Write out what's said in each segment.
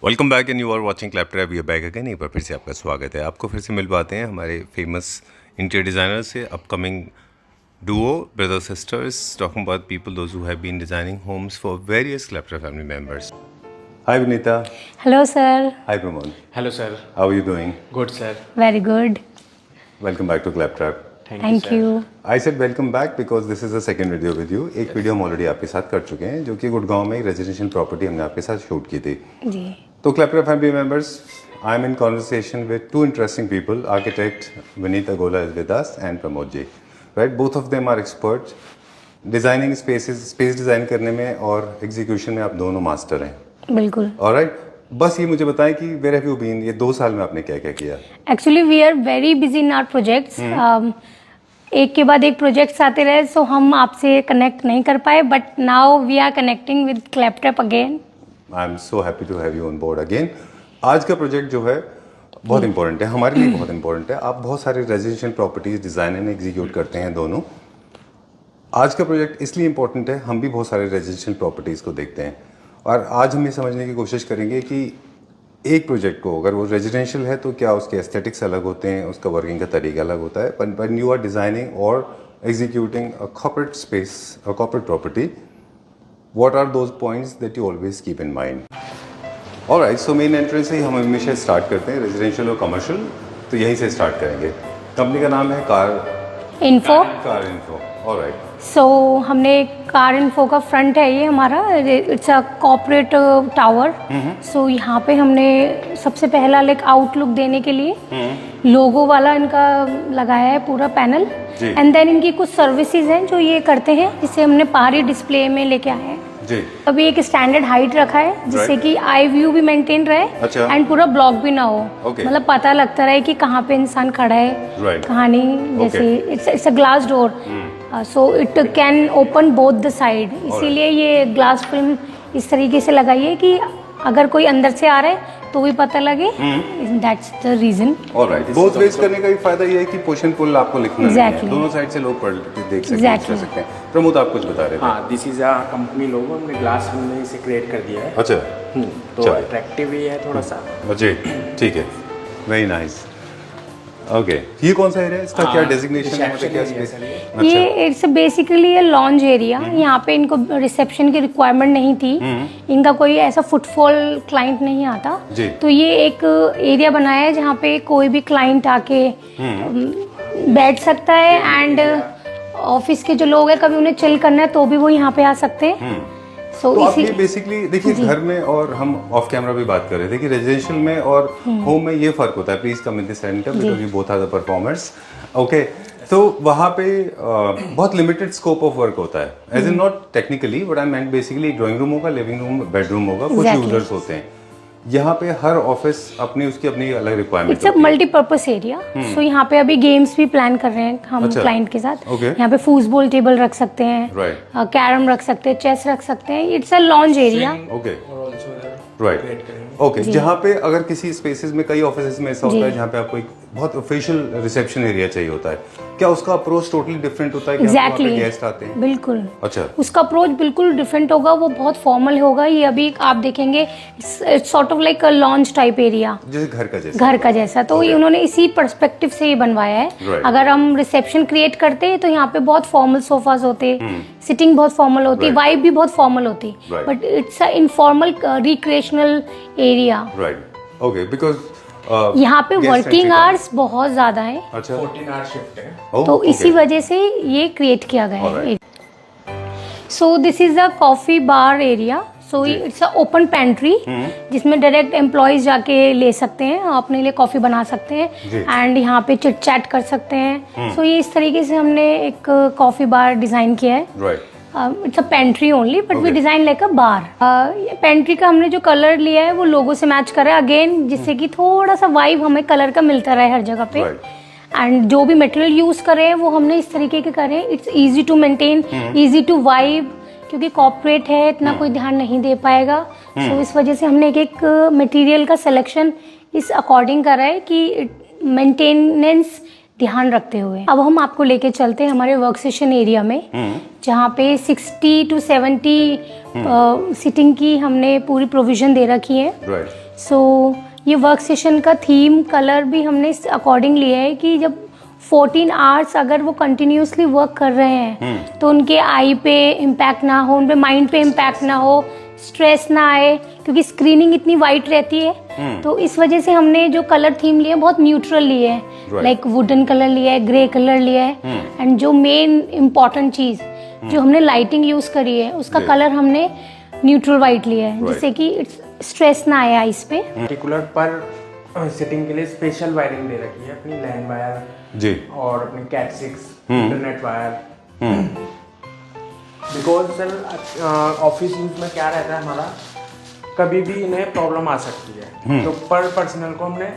Welcome back and you are watching Claptrap. We are back again. एक बार फिर से आपका स्वागत है। आपको फिर से मिल पाते हैं हमारे फेमस इंटीरियर डिज़ाइनर से, upcoming duo, brothers sisters, talking about people those who have been designing homes for various Claptrap family members. Hi Vinita. Hello sir. Hi Pramod. Hello sir. How are you doing? Good sir. Very good. Welcome back to Claptrap. Thank you. I said welcome back because this is the second video with you. एक video हम already आपके साथ कर चुके हैं जो कि गुड़गांव में एक रेजिडेंशियल प्रॉपर्टी हमने आपके साथ शूट की थी। जी। तो Claptrap family members, I am in conversation with two interesting people. Architect Vinita Gola is with us and Pramod ji. Right, both of them are experts. Designing spaces, space design करने में और execution में आप दोनों master हैं। बिल्कुल। Alright, बस ये मुझे बताएं कि where have you been? ये 2 साल में आपने क्या क्या किया? Actually we are very busy in our projects. एक के बाद एक प्रोजेक्ट्स आते रहे, सो हम आपसे कनेक्ट नहीं कर पाए, but now we are connecting with Claptrap again. I am so happy to have you on board again. आज का प्रोजेक्ट जो है बहुत इंपॉर्टेंट है, हमारे लिए बहुत इंपॉर्टेंट है। आप बहुत सारे residential properties design and execute करते हैं दोनों। आज का प्रोजेक्ट इसलिए इंपॉर्टेंट है, हम भी बहुत सारे रेजिडेंशियल प्रॉपर्टीज को देखते हैं और आज हम ये समझने की कोशिश करेंगे कि एक प्रोजेक्ट को अगर वो रेजिडेंशियल है तो क्या उसके एस्थेटिक्स अलग होते हैं, उसका वर्किंग का तरीका अलग होता है। व्हेन यू आर डिजाइनिंग और executing a corporate space, a corporate property, what are those points that you always keep in mind. Alright, so main entrance से ही हम हमेशा स्टार्ट करते हैं, रेजिडेंशियल और कमर्शियल, तो यहीं से स्टार्ट करेंगे। कंपनी का नाम है कार इन्फो। ऑलराइट, सो हमने कार इन्फो का फ्रंट है ये हमारा, इट्स अ कॉर्पोरेट टावर। सो यहाँ पे हमने सबसे पहला लाइक आउटलुक देने के लिए लोगो वाला इनका लगाया है पूरा पैनल, एंड देन इनकी कुछ सर्विसेज हैं जो ये करते हैं, जिसे हमने बाहरी डिस्प्ले में लेके आए हैं। अभी एक स्टैंडर्ड हाइट रखा है जिससे कि आई व्यू भी मेंटेन रहे एंड पूरा ब्लॉक भी ना हो, मतलब पता लगता रहे कि कहाँ पे इंसान खड़ा है, कहाँ नहीं। जैसे it's a glass door, so it can open both the side, इसीलिए ये ग्लास फिल्म इस तरीके से लगाई है कि अगर कोई अंदर से आ रहा है तो भी पता लगे। That's the reason. Alright, both ways करने का भी फायदा ये है कि पुश एंड पुल आपको लिखना है, दोनों साइड से लोग पढ़ के देख सकते हैं। प्रमोद, आप कुछ बता रहे थे। हाँ, दिस इज अ कंपनी लोगो, हमने ग्लास फिल्म में इसे क्रिएट कर दिया है। अच्छा, तो अट्रैक्टिव ही है थोड़ा सा। जी, ठीक है, वेरी नाइस। ओके, ये कौन सा एरिया है, इसका क्या डेजिग्नेशन है, क्या स्पेस है? ये इट्स बेसिकली ये लॉन्ज एरिया। यहाँ पे इनको रिसेप्शन की रिक्वायरमेंट नहीं थी, इनका कोई ऐसा फुटफॉल क्लाइंट नहीं आता, तो ये एक एरिया बनाया है जहाँ पे कोई भी क्लाइंट आके बैठ सकता है, एंड ऑफिस के जो लोग हैं कभी उन्हें चिल करना है तो भी वो यहाँ पे आ सकते हैं। तो आप ये बेसिकली देखिए, घर में, और हम ऑफ कैमरा भी बात कर रहे थे कि रेजिडेंशियल में और होम में ये फर्क होता है। Please come in the centre because you both are the performers. Okay, तो वहाँ पे बहुत लिमिटेड स्कोप ऑफ वर्क होता है, as in not technically, but I meant basically drawing room होगा, लिविंग रूम, बेडरूम होगा, कुछ यूजर्स होते हैं। यहाँ पे हर ऑफिस अपनी उसकी अपनी अलग requirement. It's a multipurpose area, so यहाँ पे अभी गेम्स भी प्लान कर रहे हैं हम क्लाइंट के साथ। यहाँ पे फुटबॉल टेबल रख सकते हैं, कैरम रख सकते हैं, चेस रख सकते हैं। It's a lounge area. Okay, right, okay. जहाँ पे अगर किसी स्पेसेस में, कई ऑफिसेस में ऐसा होता है जहाँ पे आपको एक बहुत ऑफिशियल रिसेप्शन एरिया चाहिए होता है, क्या उसका अप्रोच टोटली डिफरेंट होता है? एग्जैक्टली, गेस्ट आते हैं, बिल्कुल। अच्छा, उसका अप्रोच बिल्कुल डिफरेंट होगा, वो बहुत फॉर्मल होगा। ये अभी आप देखेंगे it's sort of like a lounge type area, जैसे घर का जैसा। तो ये उन्होंने इसी पर्सपेक्टिव से ये बनवाया है। अगर हम रिसेप्शन क्रिएट करते हैं तो यहाँ पे बहुत फॉर्मल सोफाज होते, सिटिंग बहुत फॉर्मल होती, वाइब भी बहुत फॉर्मल होती, but it's a informal recreational area. Right, okay, because यहाँ पे वर्किंग आवर्स बहुत ज्यादा है। अच्छा, 14 आवर शिफ्ट है, तो इसी वजह से ये क्रिएट किया गया है। सो this is a coffee bar area, so it's a open pantry जिसमें डायरेक्ट एम्प्लॉयज जाके ले सकते हैं, अपने लिए कॉफी बना सकते हैं, एंड यहाँ पे चिट चैट कर सकते हैं। सो ये इस तरीके से हमने एक कॉफी बार डिजाइन किया है। It's a pantry only, but we design like a bar. Pantry का हमने जो कलर लिया है वो लोगो से मैच करा है अगेन, जिससे कि थोड़ा सा वाइब हमें कलर का मिलता रहे हर जगह पे। एंड जो भी मटेरियल यूज करे हैं वो हमने इस तरीके के करे हैं, it's easy to maintain, easy to vibe, क्योंकि कॉर्पोरेट है, इतना कोई ध्यान नहीं दे पाएगा। सो इस वजह से हमने एक मटेरियल का सिलेक्शन इस अकॉर्डिंग करा है कि मेंटेनेंस ध्यान रखते हुए अब हम आपको लेके चलते हैं हमारे वर्क सेशन एरिया में, जहाँ पे 60 to 70 सीटिंग की हमने पूरी प्रोविजन दे रखी है। सो ये वर्क सेशन का थीम कलर भी हमने अकॉर्डिंग लिया है कि जब 14 आवर्स अगर वो कंटिन्यूसली वर्क कर रहे हैं तो उनके आई पे इम्पैक्ट ना हो, उनके माइंड पे इम्पैक्ट ना हो, स्ट्रेस ना आए, क्योंकि स्क्रीनिंग इतनी वाइट रहती है। तो इस वजह से हमने जो कलर थीम लिए बहुत न्यूट्रल लिए है, लाइक वुडन कलर लिया है, ग्रे कलर लिया है, एंड जो मेन इम्पॉर्टेंट चीज जो हमने लाइटिंग यूज करी है उसका कलर हमने न्यूट्रल वाइट लिया है, जिससे कि स्ट्रेस ना आए आइस पे। पर्टिकुलर पर सिटिंग के लिए स्पेशल वायरिंग दे रखी है, अपनी लैंड वायर जी और अपनी cat 6 internet wire. Because sir office use में क्या रहता है हमारा, कभी भी इन्हें प्रॉब्लम आ सकती है, तो पर पर्सनल को हमने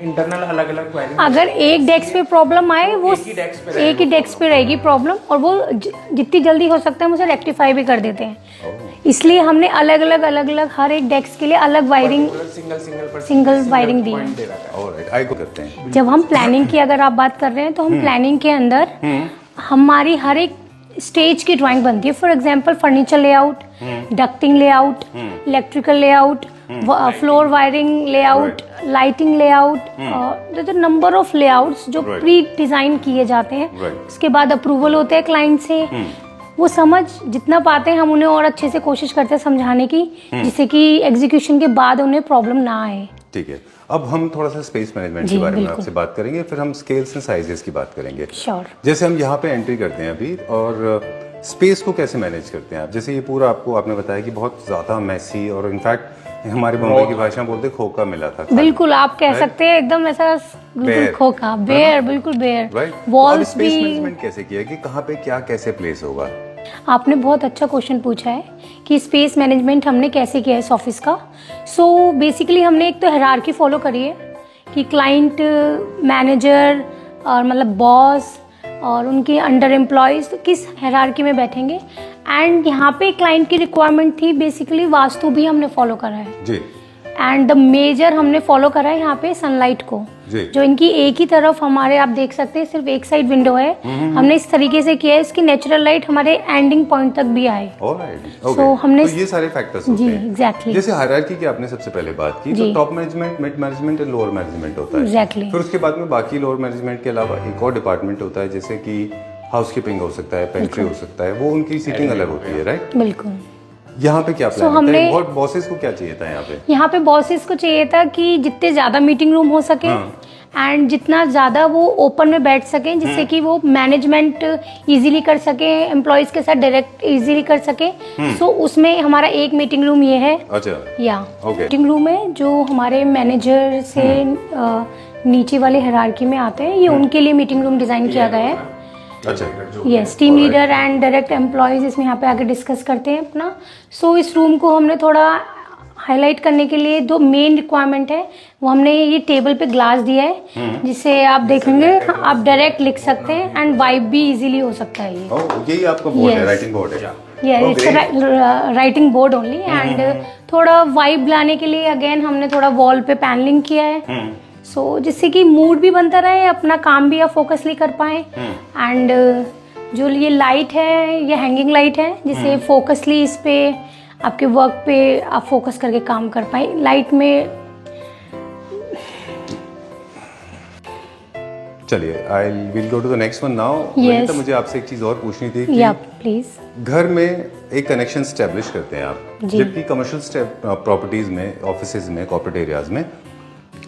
इंटरनल अलग अलग वायरिंग। अगर एक डेस्क पे प्रॉब्लम आए वो एक ही डेस्क पे रहेगी प्रॉब्लम, और वो जितनी जल्दी हो सकता है हम उसे रेक्टिफाई भी कर देते हैं। इसलिए हमने अलग अलग हर एक डेस्क के लिए अलग वायरिंग सिंगल वायरिंग दी है। जब हम प्लानिंग की अगर आप बात कर रहे हैं तो हम प्लानिंग के अंदर हमारी हर एक स्टेज की ड्राइंग बनती है। For example furniture layout, ducting layout, electrical layout, floor wiring layout, lighting layout, number of layouts जो प्री डिजाइन किए जाते हैं। उसके बाद अप्रूवल होते हैं क्लाइंट से, वो समझ जितना पाते हैं हम उन्हें और अच्छे से कोशिश करते हैं समझाने की, जिससे कि एग्जीक्यूशन के बाद उन्हें प्रॉब्लम ना आए। ठीक है, अब हम थोड़ा सा स्पेस मैनेजमेंट के बारे में आपसे बात करेंगे, फिर हम स्केल्स एंड साइजेस की बात करेंगे। श्योर। जैसे हम यहाँ पे एंट्री करते हैं अभी, और स्पेस को कैसे मैनेज करते हैं आप? जैसे ये पूरा आपने बताया कि बहुत ज़्यादा मैसी, और इनफैक्ट हमारी बम्बई की भाषा में बोलते खोखा मिला था। बिल्कुल, आप कह सकते हैं एकदम ऐसा खोखा, बेयर, बिल्कुल बेयर। वॉल्स भी। स्पेस मैनेजमेंट कैसे किया कि कहाँ पे क्या कैसे प्लेस होगा? आपने बहुत अच्छा क्वेश्चन पूछा है कि स्पेस मैनेजमेंट हमने कैसे किया है इस ऑफिस का। सो बेसिकली हमने एक तो हायरार्की फॉलो करी है कि क्लाइंट, मैनेजर और मतलब बॉस और उनके अंडर एम्प्लॉयज किस हायरार्की में बैठेंगे। एंड यहाँ पे क्लाइंट की रिक्वायरमेंट थी, बेसिकली वास्तु भी हमने फॉलो करा है जी। एंड द मेजर हमने फॉलो करा है यहाँ पे सनलाइट को, जो इनकी एक ही तरफ हमारे आप देख सकते हैं सिर्फ एक साइड विंडो है। हमने इस तरीके से किया है इसकी नेचुरल लाइट हमारे एंडिंग पॉइंट तक भी आए। तो हमने ये सारे फैक्टर्स होते हैं। जी, एग्जैक्टली। जैसे हायरार्की की आपने सबसे पहले बात की, तो top management, mid management and lower management होता है। एग्जैक्टली। फिर उसके बाद में बाकी लोअर मैनेजमेंट के अलावा एक और डिपार्टमेंट होता है, जैसे कि हाउसकीपिंग हो सकता है, पेंट्री हो सकता है, वो उनकी सीटिंग अलग होती है, राइट? बिल्कुल। यहाँ पे क्या प्लान है? और बॉसेस को क्या चाहिए था यहाँ पे? यहाँ पे बॉसेस को चाहिए था कि जितने ज्यादा मीटिंग रूम हो सके एंड जितना ज्यादा वो ओपन में बैठ सके, जिससे कि वो मैनेजमेंट इजीली कर सके, एम्प्लॉयज के साथ डायरेक्ट इजीली कर सके। सो उसमें हमारा एक मीटिंग रूम ये है। अच्छा। या मीटिंग रूम है जो हमारे मैनेजर से नीचे वाले हायरार्की में आते हैं, ये उनके लिए मीटिंग रूम डिजाइन किया गया है। अच्छा। Yes, team leader and direct employees इसमें यहाँ पे आके डिस्कस करते हैं अपना। सो इस रूम को हमने थोड़ा हाईलाइट करने के लिए दो मेन रिक्वायरमेंट है, वो हमने ये टेबल पे ग्लास दिया है, जिससे आप देखेंगे आप डायरेक्ट लिख सकते हैं एंड वाइब भी इजीली हो सकता है। यही आपका बोर्ड है, राइटिंग बोर्ड है? It's writing board only. And थोड़ा वाइब लाने के लिए अगेन हमने थोड़ा वॉल पे पैनलिंग किया है, सो जिससे कि मूड भी बनता रहे, अपना काम भी आप फोकसली कर पाए। एंड जो ये लाइट है ये हैंगिंग लाइट है, जिससे फोकसली इस पे आपके वर्क पे आप फोकस करके काम कर पाए। लाइट में चलिए, I will go to the next one now. तो मुझे आपसे एक चीज और पूछनी थी कि प्लीज। घर में एक कनेक्शन स्टैब्लिश करते हैं आप, जबकि कमर्शियल प्रॉपर्टीज में, ऑफिसेज में, कॉर्पोरेट एरियाज में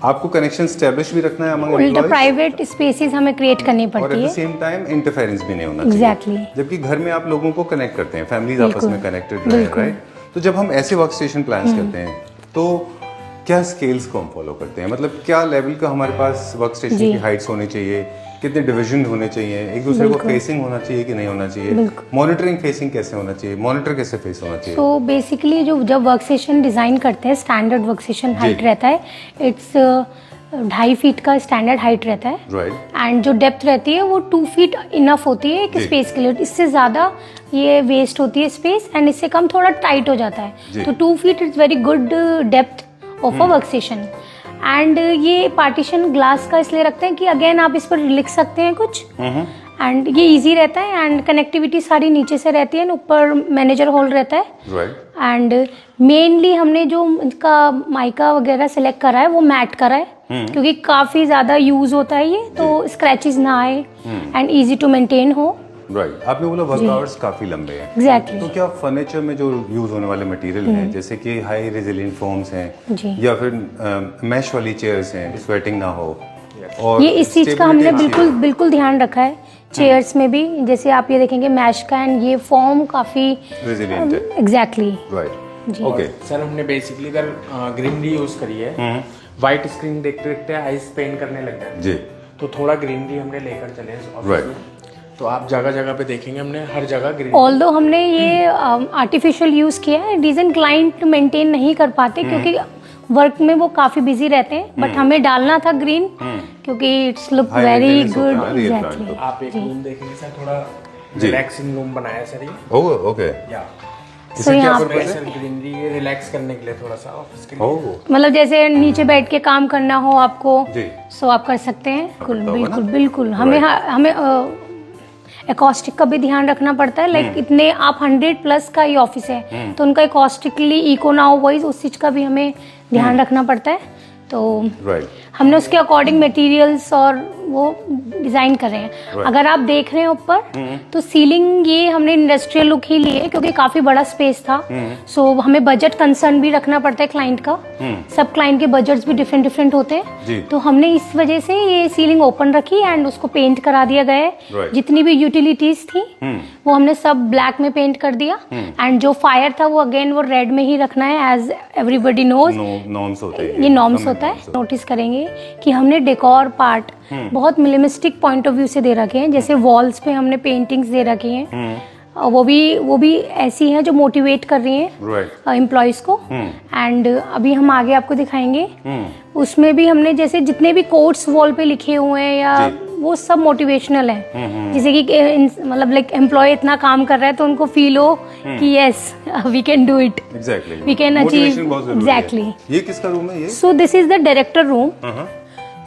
आपको कनेक्शन स्टैब्लिश भी रखना है अमंग एम्प्लॉयज। प्राइवेट स्पेसेस हमें क्रिएट करनी पड़ती है, और at the same time interference भी नहीं होना चाहिए। एग्जैक्टली। जबकि घर में आप लोगों को कनेक्ट करते हैं, फैमिलीज आपस में कनेक्टेड रहे, राइट? तो जब हम ऐसे वर्क स्टेशन प्लान्स करते हैं तो क्या स्केल्स को हम फॉलो करते हैं? मतलब क्या लेवल का हमारे पास वर्क स्टेशन की हाइट्स होनी चाहिए, कितने डिवीजन होने चाहिए, एक दूसरे को फेसिंग होना चाहिए कि नहीं होना चाहिए, मॉनिटरिंग फेसिंग कैसे होना चाहिए, मॉनिटर कैसे फेस होना चाहिए? तो बेसिकली जब वर्क स्टेशन डिजाइन करते हैं, स्टैंडर्ड वर्क स्टेशन हाइट रहता है, इट्स 2.5 फीट का स्टैंडर्ड हाइट रहता है, एंड जो डेप्थ रहती है वो 2 फीट इनफ होती है एक स्पेस के लिए। इससे ज्यादा ये वेस्ट होती है स्पेस, एंड इससे कम थोड़ा टाइट हो जाता है। तो 2 feet is very good depth of a work station. And ये पार्टीशन ग्लास का इसलिए रखते हैं कि अगेन आप इस पर लिख सकते हैं कुछ, एंड ये इजी रहता है एंड कनेक्टिविटी सारी नीचे से रहती है, ऊपर मैनेजर हॉल रहता है। एंड मेनली हमने जो इसका माइका वगैरह सिलेक्ट करा है वो मैट करा है, क्योंकि काफी ज्यादा यूज होता है ये, तो स्क्रैचेस ना आए एंड इजी टू मेंटेन हो। राइट, आपने बोला वर्क आवर्स काफी लंबे हैं। एग्जैक्टली। तो क्या फर्नीचर में जो यूज होने वाले मटेरियल हैं, जैसे कि हाई रेजिलिएंट फोम्स हैं या फिर मैश वाली चेयर्स हैं, स्वेटिंग ना हो, और ये इस चीज का हमने बिल्कुल ध्यान रखा है चेयर्स में भी। जैसे आप ये देखेंगे मैश का, एंड ये फॉर्म काफी रेजिलिएंट है। एग्जैक्टली। Right, okay. सर हमने बेसिकली इधर ग्रीनरी यूज करी है। व्हाइट स्क्रीन देखते देखते आइस पेंट करने लग गए जी, तो थोड़ा ग्रीनरी हमने लेकर चले इस ऑफिस में। तो आप जगह जगह पे देखेंगे हमने हर जगह ग्रीन। ऑल्दो हमने ये आर्टिफिशियल यूज किया है, रीजन क्लाइंट मेंटेन नहीं कर पाते क्योंकि वर्क में वो काफी बिजी रहते हैं, बट हमें डालना था ग्रीन क्योंकि it's look very good. Exactly. आप एक रूम देखेंगे सर, थोड़ा रिलैक्सिंग रूम बनाया सर ये। Oh okay. या सो यहाँ पे सर ग्रीनरी ये रिलैक्स करने के लिए थोड़ा सा ऑफिस के लिए। ओह, मतलब जैसे नीचे बैठ के काम करना हो आपको, जी, सो आप कर सकते हैं। बिल्कुल ना? बिल्कुल। हमें एकॉस्टिक का भी ध्यान रखना पड़ता है। लाइक इतने आप 100+ का ये ऑफिस है, तो उनका एकॉस्टिकली इको ना हो वाइज उस चीज का भी हमें ध्यान रखना पड़ता है। तो हमने उसके अकॉर्डिंग मटेरियल्स और वो डिजाइन कर रहे हैं। अगर आप देख रहे हैं ऊपर, तो सीलिंग ये हमने इंडस्ट्रियल लुक ही ली है क्योंकि काफी बड़ा स्पेस था। सो हमें बजट कंसर्न भी रखना पड़ता है क्लाइंट का। सब क्लाइंट के बजट्स भी डिफरेंट होते हैं, तो हमने इस वजह से ये सीलिंग ओपन रखी एंड उसको पेंट करा दिया गया है। जितनी भी यूटिलिटीज थी वो हमने सब ब्लैक में पेंट कर दिया, एंड जो फायर था वो अगेन वो रेड में ही रखना है, एज एवरीबडी नोज। नॉर्म्स होते हैं, ये नॉर्म्स होता है। नोटिस करेंगे कि हमने डेकोर पार्ट बहुत मिनिमलिस्टिक पॉइंट ऑफ व्यू से दे रखे हैं। जैसे वॉल्स पे हमने पेंटिंग्स दे रखी हैं, वो भी ऐसी हैं जो मोटिवेट कर रही हैं एम्प्लॉयज को। एंड अभी हम आगे आपको दिखाएंगे, उसमें भी हमने जैसे जितने भी कोट्स वॉल पे लिखे हुए हैं या वो सब मोटिवेशनल है। जैसे कि मतलब लाइक एम्प्लॉय इतना काम कर रहा है तो उनको फील हो कि yes we can do it, we can achieve. Exactly. ये किसका रूम है ये? So this is the director room.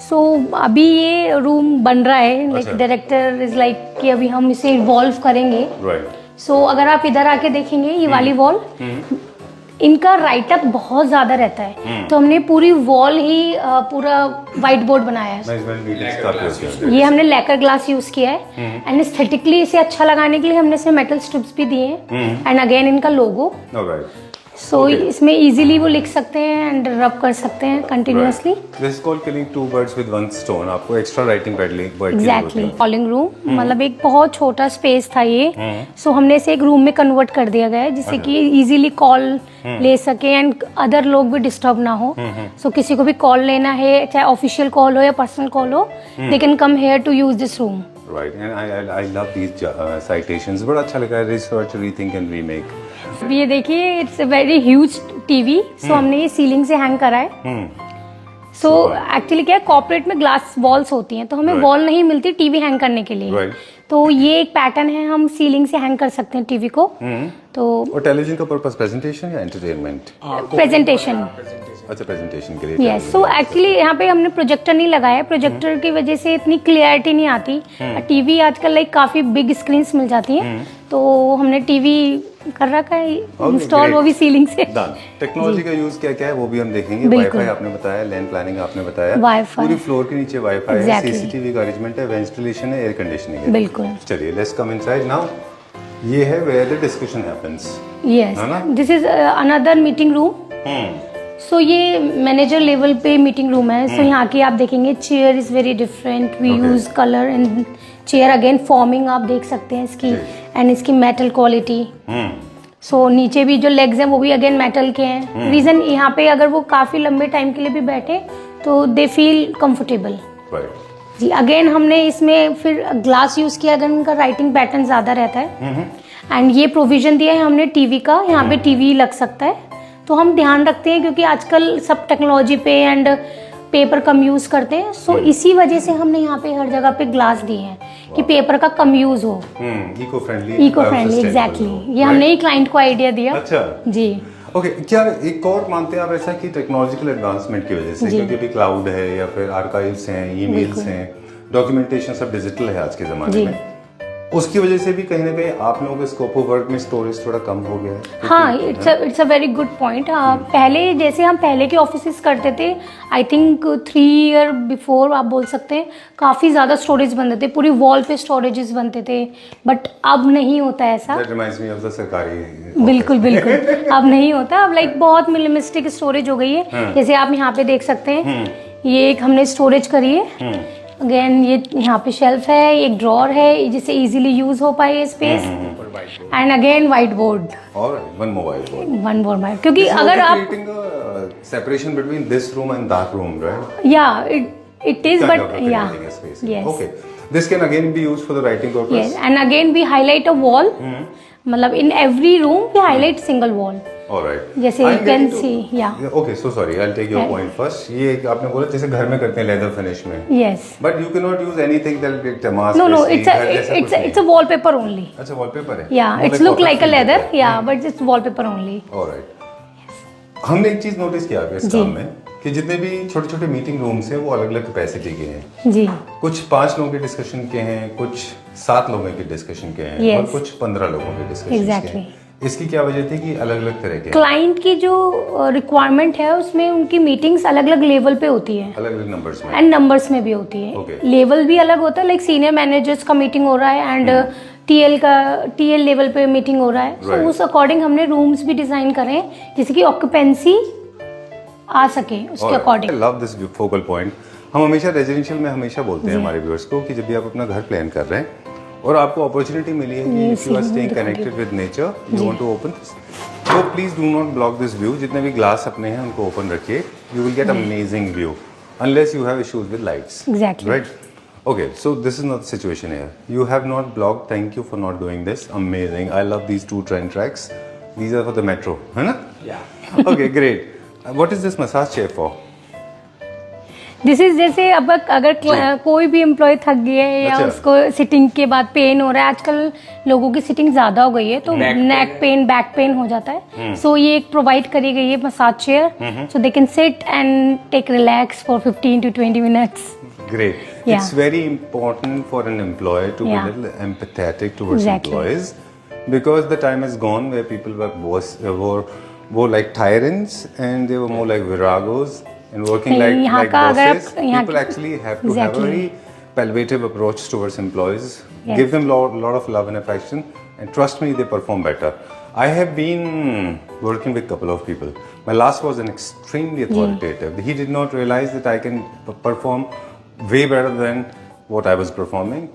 So अभी ये रूम बन रहा है, लाइक डायरेक्टर इज लाइक कि अभी हम इसे इवॉल्व करेंगे। सो अगर आप इधर आके देखेंगे ये वाली वॉल, इनका राइट अप बहुत ज्यादा रहता है, तो हमने पूरी वॉल ही पूरा व्हाइट बोर्ड बनाया है। ये हमने लेकर ग्लास यूज किया है, एंड एस्थेटिकली इसे अच्छा लगाने के लिए हमने इसमें मेटल स्ट्रिप्स भी दिए हैं, एंड अगेन इनका लोगो। सो इसमें इजीली वो लिख सकते हैं एंड रब कर सकते हैं continuously. This is called killing two birds with one stone. आपको extra writing pad exactly. Calling room मतलब एक बहुत छोटा स्पेस था ये, सो हमने इसे एक रूम में कन्वर्ट कर दिया गया है जिससे कि इजीली कॉल ले सके एंड अदर लोग भी डिस्टर्ब ना हो। सो किसी को भी कॉल लेना है, चाहे ऑफिशियल कॉल हो या पर्सनल कॉल हो, they can come here to use this room. Right, and I love these citations. बड़ा अच्छा लगा है, research, rethink and remake. ये देखिए, it's a very huge TV. So हमने ये सीलिंग से हैंग करा है। सो एक्चुअली क्या है, कॉर्पोरेट में ग्लास वॉल्स होती हैं, तो हमें वॉल नहीं मिलती टीवी हैंग करने के लिए। तो ये एक पैटर्न है, हम सीलिंग से हैंग कर सकते हैं टीवी को। तो और टेलीविजन का पर्पस प्रेजेंटेशन या एंटरटेनमेंट? प्रेजेंटेशन। अच्छा, प्रेजेंटेशन के लिए। यस। सो एक्चुअली यहाँ पे हमने प्रोजेक्टर नहीं लगाया है, प्रोजेक्टर की वजह से इतनी क्लियरिटी नहीं आती। टीवी आजकल लाइक काफी बिग स्क्रीन्स मिल जाती हैं, तो हमने टीवी कर रखा है इंस्टॉल, वो भी सीलिंग से। टेक्नोलॉजी का यूज क्या क्या है वो भी हम देखेंगे। वाईफाई आपने बताया, लैंड प्लानिंग आपने बताया, वाईफाई पूरी फ्लोर के नीचे वाईफाई है, सीसीटीवी का अरेंजमेंट है, वेंटिलेशन है, एयर कंडीशनिंग है। बिल्कुल। चलिए लेट्स कम इनसाइड नाउ। ये है where the discussion happens. Yes, this is another meeting room. So ये मैनेजर लेवल पे मीटिंग रूम है। सो यहाँ की आप देखेंगे chair is very different, we use colour and chair, again forming आप देख सकते हैं इसकी, एंड इसकी मेटल क्वालिटी। सो नीचे भी जो लेग्स हैं वो भी अगेन मेटल के हैं। रीजन यहाँ पे अगर वो काफी लंबे टाइम के लिए भी बैठे तो दे फील कंफर्टेबल। जी, अगेन हमने इसमें फिर ग्लास यूज किया, अगर उनका राइटिंग पैटर्न ज्यादा रहता है। एंड ये प्रोविजन दिया है हमने टीवी का, यहाँ पे टीवी लग सकता है, तो हम ध्यान रखते हैं क्योंकि आजकल सब टेक्नोलॉजी पे एंड पेपर कम यूज करते हैं। सो इसी वजह से हमने यहाँ पे हर जगह पे ग्लास दिए हैं कि पेपर का कम यूज हो। Eco friendly. एग्जैक्टली। ये हमने ही क्लाइंट को आइडिया दिया। अच्छा जी। ओके क्या एक और मानते हैं आप ऐसा कि टेक्नोलॉजिकल एडवांसमेंट की वजह से, क्योंकि अभी क्लाउड है या फिर आर्काइव्स हैं, ईमेल्स हैं, डॉक्यूमेंटेशन सब डिजिटल है आज के ज़माने में, उसकी वजह से भी कहीं ना कहीं आप लोगों के स्कोप ऑफ वर्क में स्टोरेज थोड़ा कम हो गया है? हाँ, it's a very good point. पहले जैसे हम पहले के ऑफिसेस करते थे, आई थिंक 3 ईयर बिफोर आप बोल सकते हैं, काफ़ी ज़्यादा स्टोरेज बनते थे, पूरी वॉल पे स्टोरेजेस बनते थे, बट अब नहीं होता ऐसा। That reminds me of the सरकारी। बिल्कुल बिल्कुल अब नहीं होता। अब लाइक बहुत मिनिमलिस्टिक स्टोरेज हो गई है। जैसे आप यहाँ पे देख सकते हैं, ये एक हमने स्टोरेज करी है। अगेन ये यहाँ पे शेल्फ है, एक ड्रॉर है जिससे इजीली यूज हो पाए space, and again whiteboard और वन मोबाइल बोर्ड, क्योंकि अगर आप separation between this room and that room, right? Yeah it is, but yeah yes, okay, this can again be used for the writing purpose. Yes, and again we highlight a wall, मतलब in every room we highlight single wall. Alright. जैसे you can see, yeah. Okay, so sorry, I'll take your point first. ये आपने बोला जैसे घर में करते हैं लेदर फिनिश में. Yes. But you cannot use anything that will get damask. No, it's a wallpaper only. अच्छा wallpaper है. Yeah, it's look like a leather. Yeah, but it's wallpaper only. Alright. हमने एक चीज नोटिस किया इस काम में कि जितने भी छोटे छोटे मीटिंग रूम्स हैं वो अलग अलग कैपेसिटी के हैं जी। कुछ 5 लोगों के डिस्कशन के हैं, कुछ 7 लोगों के डिस्कशन के हैं, और कुछ 15 लोगों के डिस्कशन के हैं। इसकी क्या वजह थी कि अलग अलग तरह के क्लाइंट की जो रिक्वायरमेंट है उसमें उनकी मीटिंग्स अलग अलग लेवल पे होती है, अलग अलग नंबर्स में, एंड नंबर्स में भी होती है। लेवल भी अलग होता है, लाइक सीनियर मैनेजर्स का मीटिंग हो रहा है एंड टीएल लेवल पे मीटिंग हो रहा है। तो उस अकॉर्डिंग हमने रूम्स भी डिजाइन करें जिससे कि ऑक्यूपेंसी आ सके उसके according. Love this focal point. हम हमेशा रेजिडेंशियल में हमेशा बोलते हैं हमारे व्यूअर्स को कि जब भी आप अपना घर प्लान कर रहे हैं और आपको अपॉर्चुनिटी मिली है कि if you are staying connected with nature, you want to open, तो please do not block this view. जितने भी ग्लास अपने हैं उनको ओपन रखिए, you will get amazing view unless you have issues with lights, exactly, right? Okay, so this is not the situation here. You have not blocked. Thank you for not doing this. Amazing. I love these 2 train tracks. These are for the metro, है ना? Yeah. Okay, great. What is this massage chair for? This is जैसे अब अगर कोई भी employ थक गया है या उसको सिटिंग के बाद पेन हो रहा है, आजकल लोगों की सिटिंग ज्यादा हो गई है तो नेक पेन, बैक पेन हो जाता है, सो ये एक प्रोवाइड करी गई है massage chair, so they can sit and take relax for 15 to 20 minutes. Great. Yeah. It's very important for an employer to be a little empathetic towards employees, because the time has gone where people were like tyrants and they were more like viragos and working like bosses. People actually have to have a very palliative approach towards employees. Give them lot of love and affection, and trust me, they perform better. I have been working with a couple of people. My last was an extremely authoritative. He did not realize that I can perform way better than what I was performing.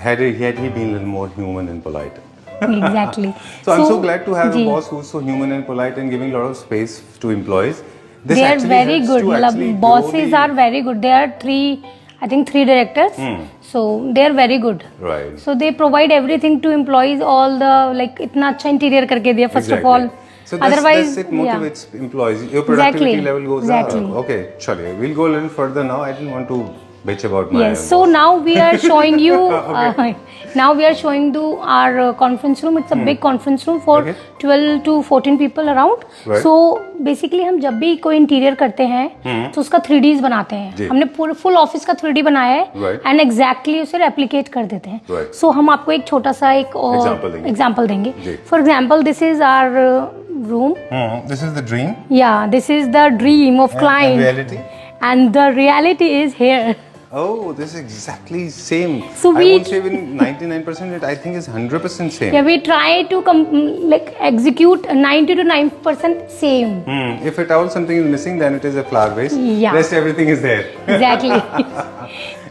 Had he been a little more human and polite. Exactly. So I'm so glad to have a boss who's so human and polite and giving a lot of space to employees. They are very good. Bosses are very good. There are 3 directors. So they are very good. Right. So they provide everything to employees. All the like इतना अच्छा interior करके दिया first of all. So otherwise, it motivates employees. Your productivity level goes up. Okay, chale. We'll go a little further now. I didn't want to bitch about my. Yes. So now we are showing you. Now we are showing you our conference room. It's a big conference room for 12 to 14 people around. Right. So basically हम जब भी कोई interior करते हैं तो उसका 3Ds बनाते हैं। हमने पूरे फुल ऑफिस का 3D बनाया है एंड एग्जैक्टली उसे रेप्लिकेट कर देते हैं। सो हम आपको एक छोटा सा एक एग्जांपल देंगे। For example this is our room. This is the dream. Yeah, this is the dream of client. And reality. And the reality is here. Oh, this is exactly same. So I won't say even 99%. I think it's 100% same. Yeah, we try to execute 90 to 9% same. If at all something is missing, then it is a flower vase. Yeah. Rest everything is there. Exactly.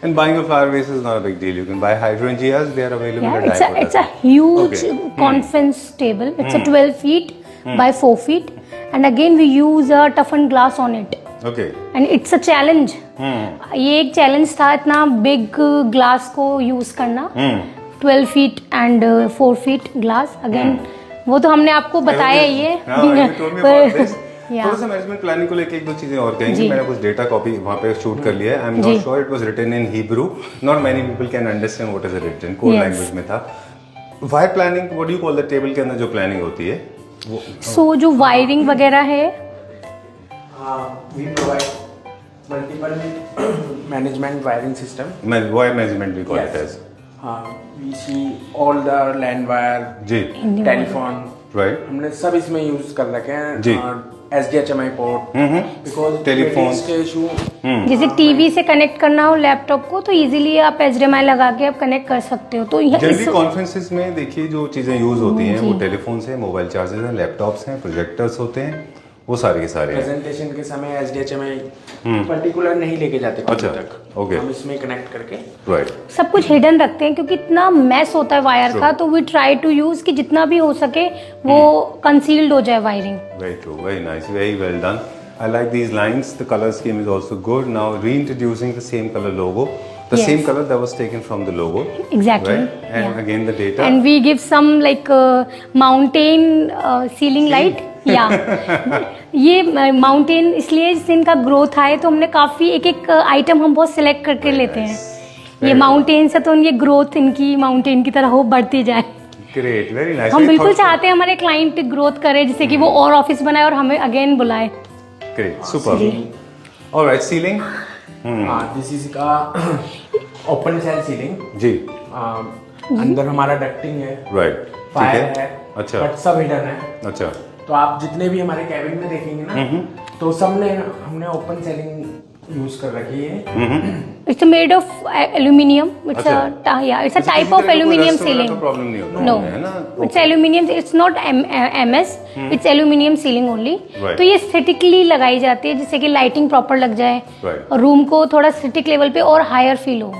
And buying a flower vase is not a big deal. You can buy hydrangeas. They are available Yeah, at it's a huge conference table. It's a 12 feet by 4 feet. And again we use a toughened glass on it. Okay. And it's a challenge. ये एक challenge था इतना big glass को use करना, 12 feet and 4 feet glass. Again वो तो हमने आपको बताया ही है। थोड़ा सा मैनेजमेंट प्लानिंग को लेके 1-2 चीजें और कहेंगे। मैंने कुछ डेटा कॉपी वहाँ पे शूट कर लिया है। I am not sure it was written in Hebrew, not many people can understand what is written, code language में था। Why planning, what do you call the table के अंदर जो प्लानिंग होती है सो जो वायरिंग वगैरह है, we provide multiple management wiring system. Wire management भी call it as. We see all the land wire, जी, टेलीफोन, राइट. हमने सब इसमें यूज कर रखे जी. हैं. SDHMI पोर्ट, बिकॉज टेलीफोन के इशू. जैसे टीवी से कनेक्ट करना हो लैपटॉप को तो इजीली आप HDMI लगा के आप कनेक्ट कर सकते हो. तो जनरली कॉन्फ्रेंसेस में देखिए जो चीजें यूज होती हैं वो टेलीफोन से, मोबाइल चार्जर्स हैं, लैपटॉप्स हैं, प्रोजेक्टर्स होते हैं, वो सारे के सारे हैं. प्रेजेंटेशन के समय SDHMI पर्टिकुलर नहीं लेके जाते अच्छा, तक. ओके. हम इसमें कनेक्ट करके राइट. सब कुछ हिडन रखते हैं क्योंकि इतना मैस होता है वायर का. तो वी ट्राई टू यूज कि जितना भी हो सके वो कंसील्ड हो जाए wiring. Very true, very nice, very well done. I like these lines. The color scheme is also good. Now reintroducing the same color logo, the Yes. same color that was taken from the logo. Exactly. Right? And Yeah. again the data. And we give some like mountain ceiling light. या ये mountain इसलिए जिससे इनका growth आए तो हमने काफी एक एक आइटम हम बहुत सिलेक्ट करके लेते हैं. ये माउंटेन से तो ये ग्रोथ इनकी माउंटेन की तरह हो बढ़ती जाए. Great, very nice. हम Very बिल्कुल thoughtful. चाहते हैं हमारे क्लाइंट ग्रोथ करे जिससे कि वो और ऑफिस बनाए और हमें अगेन बुलाए. Great, super. All right, ceiling. This is का ओपन सेल सीलिंग. जी. अंदर हमारा डक्टिंग है, Right. ठीक फायर है. है, अच्छा. बट सब हिडन है. अच्छा. तो आप जितने भी हमारे कैबिन में देखेंगे ना, तो सब ने हमने ओपन सेलिंग यूज कर रखी है. It's made of aluminium. It's अच्छा. it's a type of aluminium ceiling. Problem नहीं होता No, है ना. it's aluminium. It's not MS. It's aluminium ceiling only. Right. तो ये aesthetically लगाई जाती है जिससे कि लाइटिंग प्रॉपर लग जाए Right. और रूम को थोड़ा aesthetic लेवल पे और हायर फील हो.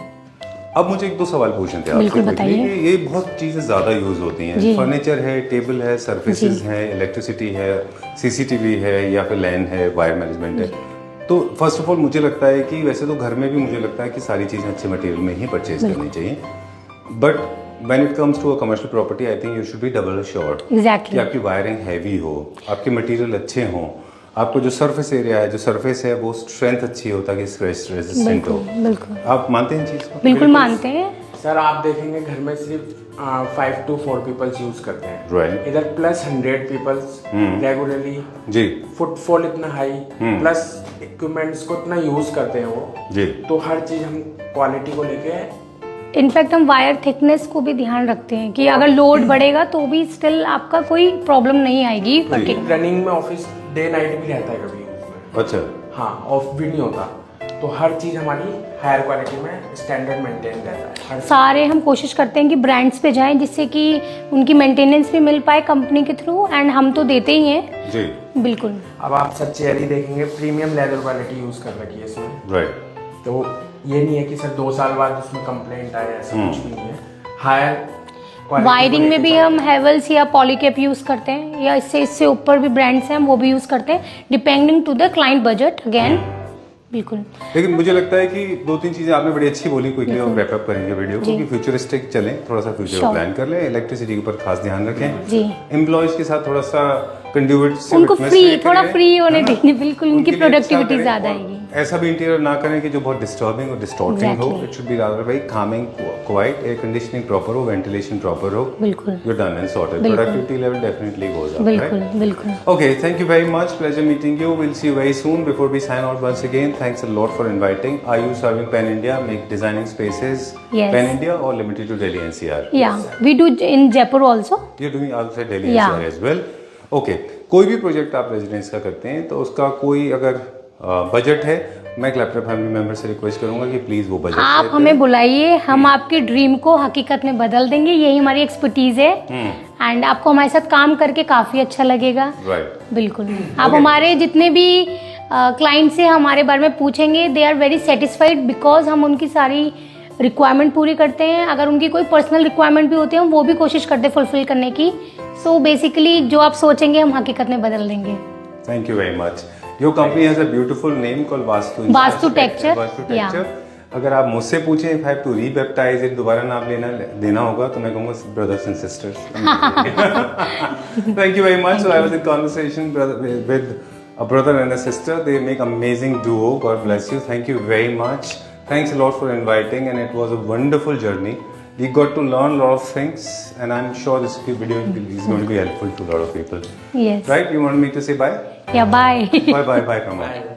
अब मुझे एक दो सवाल पूछने थे आपसे. बिल्कुल, quickly, बताइए. कि ये बहुत चीजें ज्यादा यूज होती हैं. जी. फर्नीचर है, टेबल है, सर्फेसिस है, इलेक्ट्रिसिटी है, CCTV है या फिर लैन है, वायर मैनेजमेंट है. तो फर्स्ट ऑफ ऑल मुझे लगता है कि वैसे तो घर में भी मुझे लगता है कि सारी चीजें अच्छे मटेरियल में ही परचेज करनी चाहिए. But when it comes to a commercial property I think you should be double sure कि Exactly. आपकी वायरिंग हैवी हो, आपके मटेरियल अच्छे हों, आपको जो सरफेस एरिया है, जो सरफेस है वो स्ट्रेंथ अच्छी हो ताकि स्क्रैच रेजिस्टेंट हो. बिल्कुल आप मानते हैं चीज को? बिल्कुल मानते हैं. सर आप देखेंगे घर में सिर्फ 5 to 4 पीपल्स यूज करते हैं. Right. इधर प्लस 100 पीपल्स रेगुलरली. जी. फुटफॉल इतना हाई, प्लस इक्विपमेंट्स को इतना यूज करते हैं वो. जी. तो हर चीज हम क्वालिटी को लेके इनफैक्ट हम वायर थिकनेस को भी ध्यान रखते हैं कि अगर लोड बढ़ेगा तो भी स्टिल आपका कोई प्रॉब्लम नहीं आएगी. रनिंग में ऑफिस डे नाइट भी रहता है कभी उसमें. अच्छा. हाँ, ऑफ भी नहीं होता. तो हर चीज हमारी हायर क्वालिटी में स्टैंडर्ड मेंटेन रहता है. सारे हम कोशिश करते हैं कि ब्रांड्स पे जाएं जिससे कि उनकी मेंटेनेंस भी मिल पाए कंपनी के थ्रू. एंड हम तो देते ही हैं. जी. बिल्कुल. अब आप सब चेयर ही देखेंगे, प्रीमियम लेदर क्वालिटी यूज कर रखी है इसमें. राइट. तो ये नहीं है कि सर 2 साल बाद उसमें कंप्लेंट आए, ऐसा कुछ भी नहीं है. हायर वायरिंग में भी हम हेवल्स या पॉलीकैप यूज करते हैं या इससे ऊपर भी ब्रांड्स हैं हम वो भी यूज करते हैं depending to the client budget. Again बिल्कुल. लेकिन मुझे लगता है कि 2-3 चीजें आपने बड़ी अच्छी बोली. क्विकली और रैप अप करेंगे वीडियो को कि फ्यूचरिस्टिक चलें, थोड़ा सा फ्यूचर Sure. प्लान कर लें, इलेक्ट्रिसिटी के ऊपर खास ध्यान रखें, जी. एम्प्लॉयज के साथ थोड़ा सा कंड्यूट से उनको witness फ्री नहीं थोड़ा करें, फ्री होने है ना? देंगे. बिल्कुल उनकी उनके लिए अच्छा प्रोडक्टिविटी करें ज्यादा और आएगी. ऐसा भी इंटीरियर ना करें कि जो बहुत डिस्टर्बिंग और डिस्टॉर्टिंग हो. Exactly. It should be rather very Kameng, quite, air conditioning proper हो, वेंटिलेशन प्रॉपर हो. बिल्कुल यू डन एंड सॉर्टेड. बिल्कुल. Productivity level definitely goes up. बिल्कुल बिल्कुल. Okay, thank you very much. Pleasure meeting you. We'll see you very soon. Before we sign out once again, thanks a lot for inviting. Are you serving Pan India, make designing spaces? Yes. Pan India or limited to Delhi NCR? Yeah, we do in Jaipur also. You're doing outside Delhi Yeah. NCR as well. Okay. कोई भी project आप residence का करते हैं तो उसका कोई अगर बजट है, मैं क्लैप्टर फैमिली मेंबर से रिक्वेस्ट करूंगा कि प्लीज वो बजट आप हमें बुलाइए, हम आपकी ड्रीम को हकीकत में बदल देंगे. यही हमारी एक्सपर्टीज है. एंड आपको हमारे साथ काम करके काफी अच्छा लगेगा. राइट. बिल्कुल. आप हमारे जितने भी क्लाइंट से हमारे बारे में पूछेंगे, they are very satisfied because हम उनकी सारी रिक्वायरमेंट पूरी करते हैं. अगर उनकी कोई पर्सनल रिक्वायरमेंट भी होती है हम वो भी कोशिश करते हैं फुलफिल करने की. सो बेसिकली जो आप सोचेंगे हम हकीकत में बदल देंगे. Thank you very much. Your company has a beautiful name called Vastu. Vastu Texture. Vastu Yeah. Texture. अगर आप मुझसे पूछें if I have to rebaptize it, दोबारा नाम देना होगा तो मैं कहूँगा brothers and sisters. Thank you very much. So I was in conversation with a brother and a sister. They make amazing duo. God bless you. Thank you very much. Thanks a lot for inviting and it was a wonderful journey. We got to learn a lot of things, and I'm sure this video is going to be helpful to a lot of people. Yes. Right? You want me to say bye? Yeah, bye. Bye, bye, bye, Kamal. Bye.